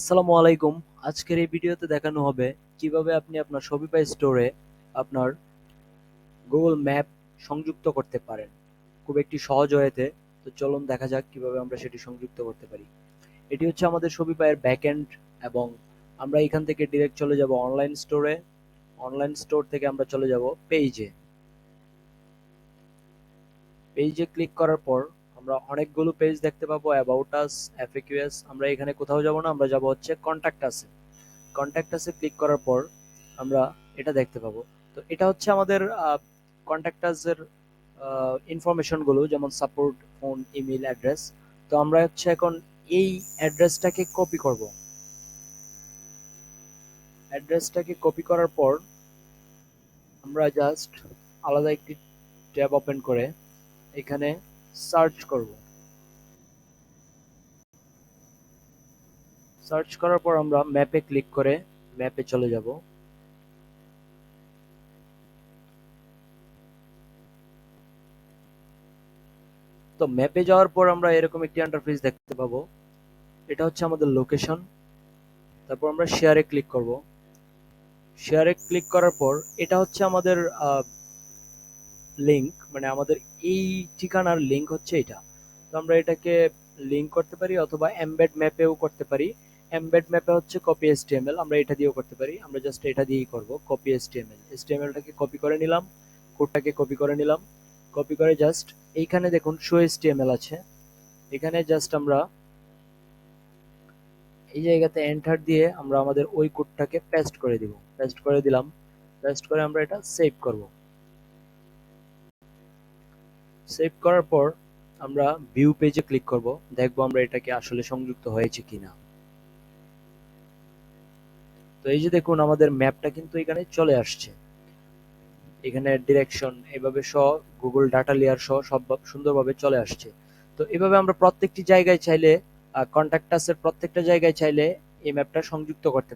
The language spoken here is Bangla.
আসসালামু আলাইকুম। আজকের এই ভিডিওতে দেখানো হবে কিভাবে আপনি আপনার শপিফাই স্টোরে আপনার গুগল ম্যাপ সংযুক্ত করতে পারেন খুব একটি সহজ ওয়েতে। তো চলুন দেখা যাক কিভাবে আমরা সেটি সংযুক্ত করতে পারি। এটি হচ্ছে আমাদের শপিফাইয়ের ব্যাকএন্ড এবং আমরা এখান থেকে ডিরেক্ট চলে যাব অনলাইন স্টোরে। অনলাইন স্টোর থেকে আমরা চলে যাব পেজে। পেজে ক্লিক করার পর আমরা অনেকগুলো পেজ দেখতে পাবো, অ্যাবাউট আস, এফএকিউএস। আমরা এখানে কোথাও যাব না, আমরা যাব হচ্ছে কন্ট্যাক্ট আসে। কন্ট্যাক্ট আসে ক্লিক করার পর আমরা এটা দেখতে পাবো। তো এটা হচ্ছে আমাদের কন্ট্যাক্ট আসের ইনফরমেশনগুলো, যেমন সাপোর্ট, ফোন, ইমেল, অ্যাড্রেস। তো আমরা হচ্ছে এখন এই অ্যাড্রেসটাকে কপি করব। অ্যাড্রেসটাকে কপি করার পর আমরা জাস্ট আলাদা একটি ট্যাব ওপেন করে এখানে সার্চ করব। সার্চ করার পর আমরা ম্যাপে ক্লিক করে ম্যাপে চলে যাব। তো ম্যাপে যাওয়ার পর আমরা এরকম একটি ইন্টারফেস দেখতে পাবো। এটা হচ্ছে আমাদের লোকেশন। তারপর আমরা শেয়ারে ক্লিক করব। শেয়ারে ক্লিক করার পর এটা হচ্ছে আমাদের লিংক, মানে আমাদের এই ঠিকানার লিংক হচ্ছে এটা। তো আমরা এটাকে লিংক করতে পারি অথবা এমবেড ম্যাপেও করতে পারি। এমবেড ম্যাপে হচ্ছে কপি এসটিএমএল, আমরা এটা দিয়েও করতে পারি। আমরা জাস্ট এটা দিয়েই করব, কপি এসটিএমএল। এসটিএমএলটাকে কপি করে নিলাম, কোডটাকে কপি করে নিলাম। কপি করে জাস্ট এইখানে দেখুন শো এসটিএমএল আছে, এখানে জাস্ট আমরা এই জায়গাতে এন্টার দিয়ে আমরা আমাদের ওই কোডটাকে পেস্ট করে দিব। পেস্ট করে দিলাম। পেস্ট করে আমরা এটা সেভ করব। সেভ করার পর আমরা ভিউ পেজে ক্লিক করব, দেখবো আমরা এটাকে আসলে সংযুক্ত হয়েছে কিনা। তো এই যে দেখুন আমাদের ম্যাপটা কিন্তু এখানে চলে আসছে। এখানে ডিরেকশন এভাবে সহ গুগল ডাটা লেয়ার সহ সব সুন্দরভাবে চলে আসছে। তো এভাবে আমরা প্রত্যেকটি জায়গায় চাইলে কন্ট্যাক্ট আস এর প্রত্যেকটা জায়গায় চাইলে এই ম্যাপটা সংযুক্ত করতে